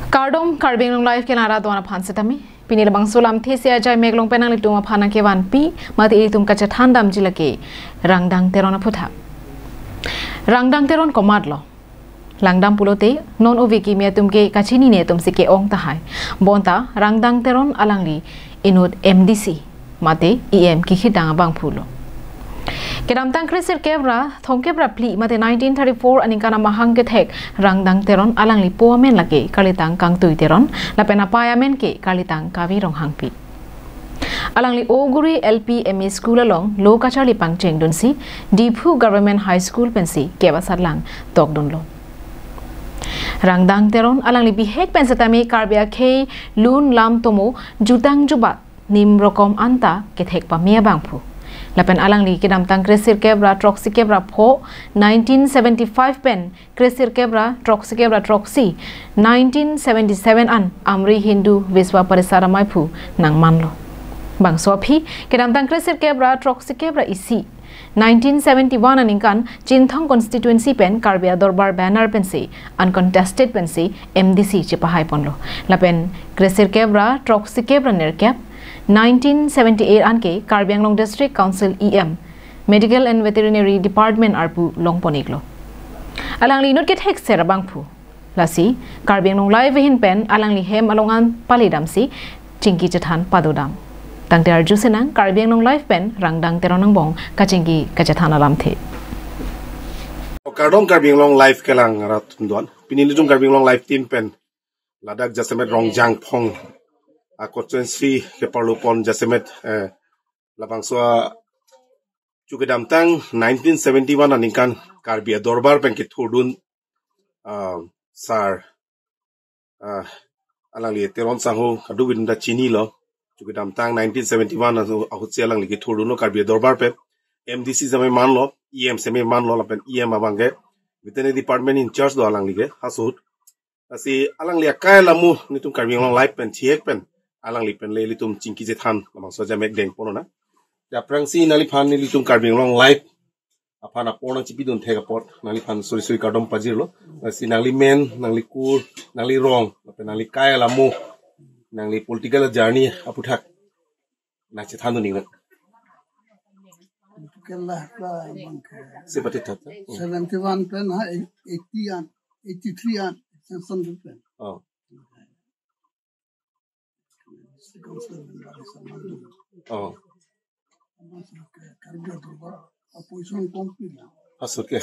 Kardom Karbi Anglong live ke nara tuana phansetami pinil bang sulam thesia jai meglong penang lituma phana ke wan pi mati itum ka chethan dam jilake Rangdang Teron phutha Rangdang Teron komadlo langdam pulote non oviki mia tumke kachini ne tumsike ong tahai bonta Rangdang Teron alangli inut MDC mate EM kikhidang bang phulo Kedam tang krisir kebra thongkebra pli mate 1934 anikana mahang ke thek Rangdang Teron alang li poamen lage kalitang kang tui teron lapena payamen ke kalitang kawi rong hangpi alang li oguri LPME school along lokachar li pangcheng dunsi Diphu Government High School pensi keba sarlang tok dunlo Rangdang Teron alang li bihek pensatami karbia ke lun lam tomo jutang jubat nim rokom anta ke thek pamia bangphu Lapen alang li kedam tang kresir kebra troksi kebra pho 1975 pen kresir kebra troksi 1977 an amri Hindu Viswa Parisara Maipu nang manlo bang sopi kedam tang kresir kebra troksi kebra isi 1971 aninkan Chinthong constituency pen Karbia Dorbar banner pensi uncontested pensi MDC chipahai ponlo lapen kresir kebra troksi kebra nerkap 1978 anke Karbi Anglong District Council EM Medical and Veterinary Department arpu longponiglo alang li nut ke thek sera bangphu lasi Karbi Anglong live hin pen alang li hem alongan palidamsi chingki chethan padodam tangte arju senang Karbi Anglong live pen Rangdang Teron bong ka chingki ka chethan alam the Kardom Karbi Anglong live kelang rat tundon pinilujung Karbi Anglong live team pen ladak jasemet rongjang phong a constituency ke parlupon jasemet labang soa chukidam tang 1971 aninkan Karbi Dorbar pen ke thudun sar alang li Teron sangho adu winda chini lo chukidam tang 1971 ahutsi alang li ke thudun lo Karbi Dorbar pe MDC jame man lo EM seme man lo pen EM abange veterinary department in charge do alang li ke hasut asi alang li akai lamu nitum Karbi Anglong live pen thiek pen alang lipen le litum chingki chethan lamang soja mek deng pono na ja prangsi nali phan ni litum Karbi Anglong live apana pona chipi don thega pot nali phan suri kardom pajirlo si nali men nali kur nali rong nali kaya lamu nali political journey aputhak na chethan ni na kella sepati that 71 pen 80 an 83 an 100 pen oh oh hasut ke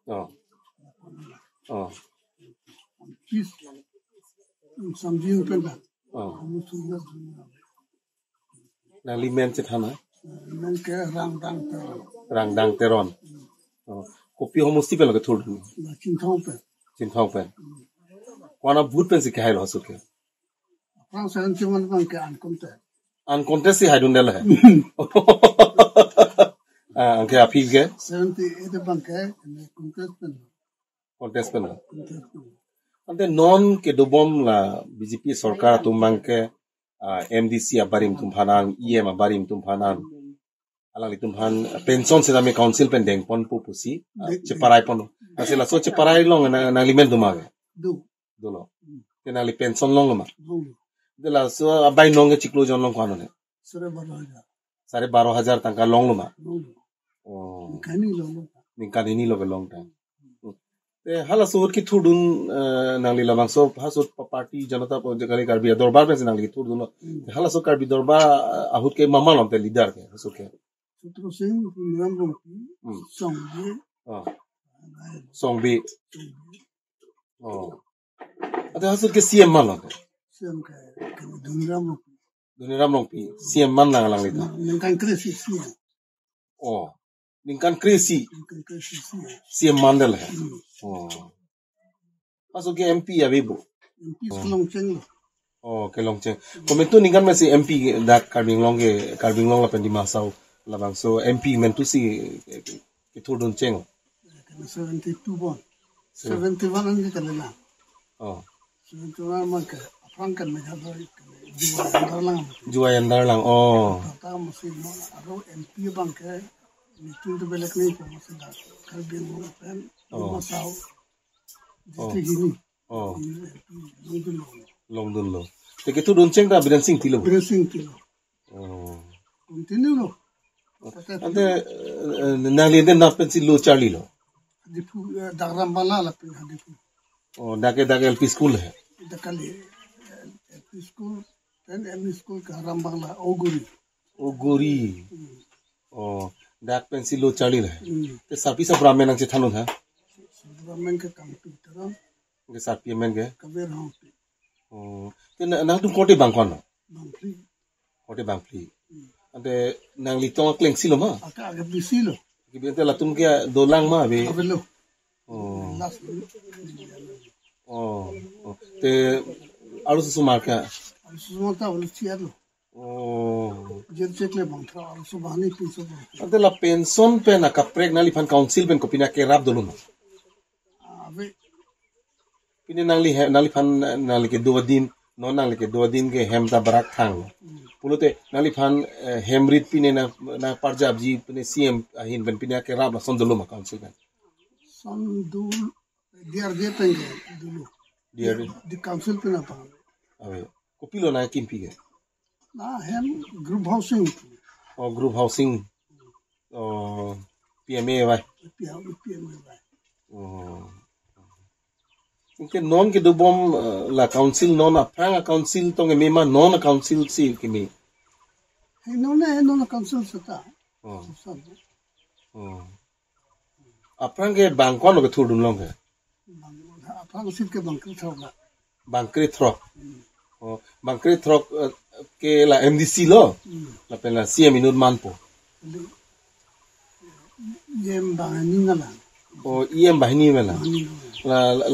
oh oh nali men chethan Rangdang Teron oh kopi homusti pe lage thod Chinthong pen kona bhut pen se khai lo hasut ke uncontested si haidun dela hai anke appeal ke 78 banke contest pen ante non ke dobom la BJP sarkar tumang ke MDC abarim tumphanan EM abarim tumphanan alang tumhan pension se dame council pen deng pon pu pusi cheparai pon asila so cheparai long na limen dumage do lo kenali pension long ma de la so abai nong chiklo jon long khano ne 12,500 tangka long lo ma oh kani ni lo long time te hala so ki thudun nangli labang so hasut party janata kali Karbi Dorbar pe nangli thudun hala so Karbi Dorbar ahut ke mama lom te leader ke hasut ke Sutro Singh Niram Rong Songbi oh ate hasut ke CM mal CM ke Duniram Rong pi CM man lang lang lita ningkan krisi oh ningkan krisi CM mandel hai oh hasut ke MP abibu MP long cheng oh ke long cheng komentu ningkan me si MP dak Karbi Anglong la pen di masau labang so MP mentu si ke thudun cheng 72 bon 71 an ke kalena oh 71 man ke Frankan me juai andar lang oh ta masih mo aro MP banke nitu de belak nei ko masih da Karbi Anglong pen masau Oh. Long Long lo. Te ke tu don cheng da bidan sing tilo. Bracing tilo. Oh. Continue lo. Ante nang den na pensi lo Charlie lo. Dipu dagram bala la pin dipu. Oh, dake LP school hai. Dakali LP school then ME school ka Rambangla Oguri. Oguri. Oh, dak pensi lo Charlie lah. Te sapi sa Brahman ang chethan ha. Brahman ka kampi Teron. Ke sapi men ke. Kaber hampi. Oh, te nang tu kote bangkon. Bangpli. Kote bangpli. Ante nang litong kleng silo ma. Agak bisilo. Kibente latum ke dolang ma be. Abelo. Oh. Last. Oh. Te arus sumar ka. Sumata ul cielo. Oh. Jerchekle bangtra subhani piso. Ante la pension pe na kaprek na lifan council pen kopina ke rap dolu ma. Ave Pini nali fan nali ke 2 din non nali ke 2 din ke hem ta barak thang pulote nali fan hemrit pine na parjab ji pine CM ahin ben pine ke rab son dolo ma council ben son dul diar de penge dulu diar di council pena pa ave kopilo na kimpi ke na hem group housing group housing PMA vai PMA vai Ke non ke dobom la council non aprang council tong mema non council si kimi hey non council sata aprang ke bangkon ke thudun long ke aprang sit ke bangkri throga bangkri throk bangkri throk ke la MDC lo la pela CM inut manpo yem bangani ngala EM bahini mela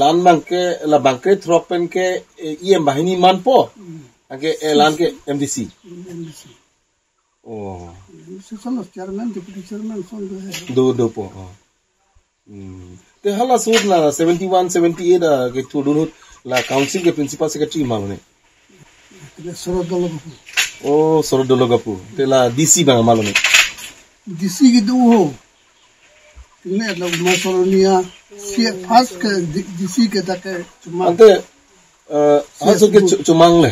lan bangke la bangkri throk pen ke EM bahini manpo ake lan ke MDC son los chairman deputy chairman son do po te hala sud na 71 78 ke thudun la council ke principal secretary malone Sorodologapu te la DC bang malone DC gitu ho ini adalah masolonia first ke DC ke tak cuma ante haso ke cumang le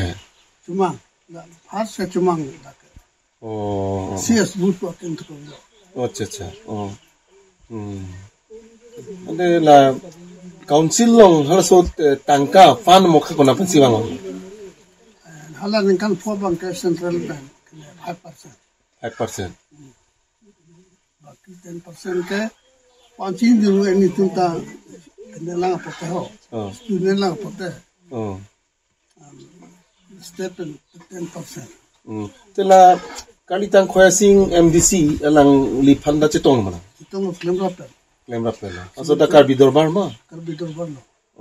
cuma first ke cuma CS booth akan tu acha ante la council long haso tangka fan mokha kona pensi bang hala kan for bank central bank 5% baki 10% ke pancing dulu ini tunta kenalang apa ho student lang apa step 10% tela kalitang khoyasing MDC alang lipanda chetong mana chetong claim rapel aso da Karbi dorbar ma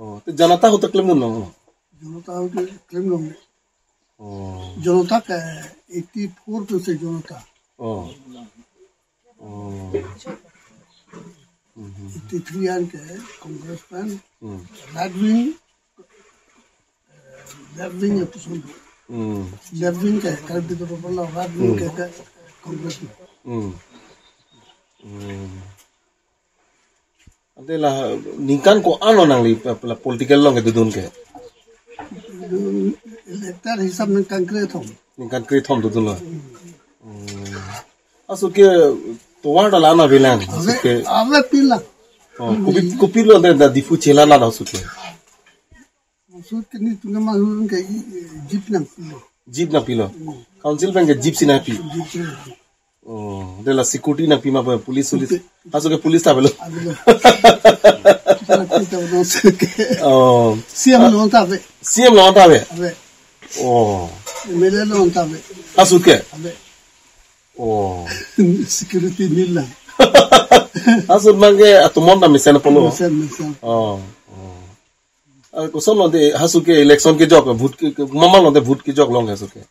no te janata ho ta claim no janata ho claim no janata ka 84% janata 83 an ke congressman left wing itu sudah left wing ke Karbi dorbar la right wing ke congressman ante la ningkan ko ano nang li political long ke dudun ke elector hisab ningkan kreathom dudun la aso ke towarda lana vilan ke ave pila kupilo da difu chela la aso ke ni tunga mahun ke jeep na pilo council bank jeep sinapi de la security na pima police aso ke police tabelo CM no tabe mele no tabe aso ke security nila aso mange atumonda misena polo ko sono de hasu ke election ke jok vote ke mama lo de vote ke jok long hasu ke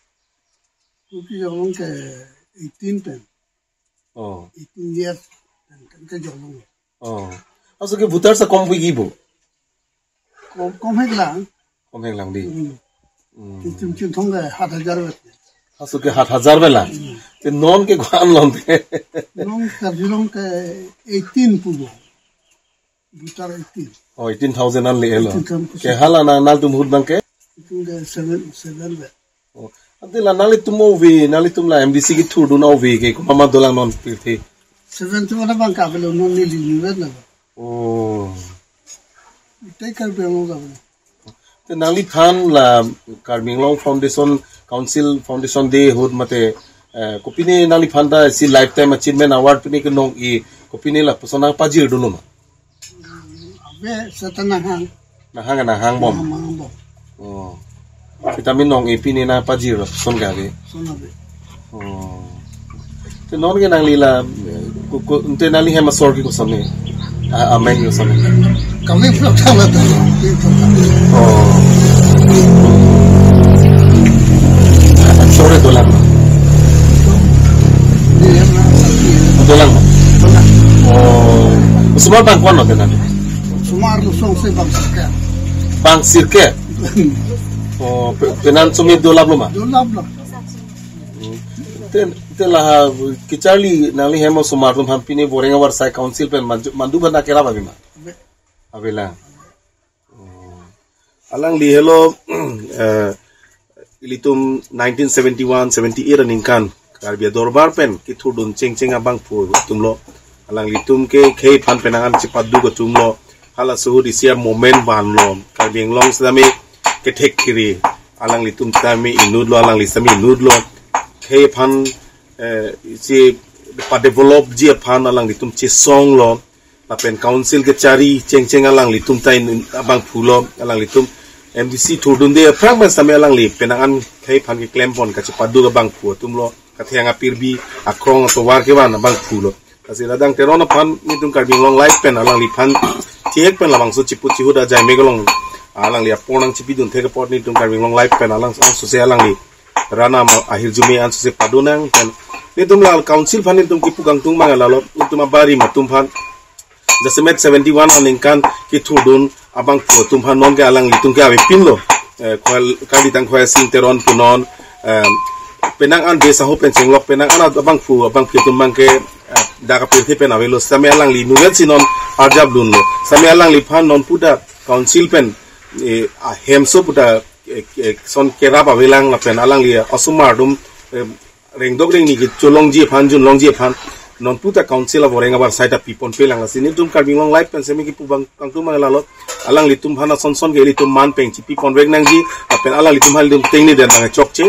vote ke jok long ke 18 pen 18 years kan ke jok long hasu ke voter sa kom gibo kom heglang di chim thong ga 7000 hasu ke 7000 bela te non ke gwan long de non ka dilong ke 18 pubo Butar 18. Oh, 18,000 an le elo. Ke hala na nal tum hud bang ke? Itu ke 7 le. Oh, adela nali tum ovi, nali tum la MDC ki thudu na ovi ke mama dolang non pirthi. 7 tu mana bang kabel non nili niwet na. Oh. Take Karbi Anglong kabel. Te nali phan la Karbi Anglong Foundation Council Foundation Day hud mate kopine nali phan da si lifetime achievement award pini ke nong I kopine la pasona pajir dulu ma. Abe setengah hang. Na hang bom. Bom. Oh. Vitamin nong EP ni na pajir la son gabe. Sonabe. Oh. Te non ke nang lila te nali hema sorgi ko samne. Ameng ko samne. Kami vlog tala tu. Oh. Sore dolang. Dia na sakti. Dolang. Oh. Semua bangkuan no tenan. Sumar lu song se bang sakya. Bang sirke. Oh, tenan sumi dolap lo ma. Dolap lah. Te la kichali nali hemo sumar tum hampini borenga war sai council pen mandu bana kera babi ma. Abela. Alang li hello ilitum 1971 78 aninkan Karbi dorbar pen ki thudun cheng abang pu tumlo alang litum ke khei phan penangan chipadu ko tumlo hala suhudi sia moment banlo Karbi Anglong sami ke thek kiri alang litum tami inud lo alang lisami inud lo khei phan si pa develop ji phan alang litum chi song lo lapen council ke cari ceng alang litum tain abang phulo alang litum MDC thudun de fragment sami alang li penangan khei phan ke claim pon ka chipadu ka bang phu tumlo kathianga pirbi akrong to war ke ban bang phulo kasi Rangdang Teron pan nitum Karbi Anglong life pen alang li phan tiek pen labang so chipu chihuda jai megalong alang li aponang chipidun theke pot nitum Karbi Anglong life pen alang so se alang li rana ahir jumi an so se padunang pen nitum lal council phan nitum ki pugang tung mangalalo nitum bari matum phan jasemet 71 aningkan ki thudun abang phu tum phan non ke alang li tum ke ave pinlo khwal kali tang khwa sing teron punon penang an desa ho pen chenglok penang an abang phu tum mang ke daga pirthi pen avelo same alang li nuvel sinon arjab dunno same alang li phan non puda council pen hemso puda son kerap avelang la pen alang li asumar dum rengdok reng ni cholong ji phan jun long ji phan non puta council of orenga bar side pipon pelang asini tum Karbi Anglong life pen semi ki pubang kangtu mangalalo alang li tum hana son ke li tum man peng chi pipon reng nang ji pen alang li tum hal dum tengni den dang chokche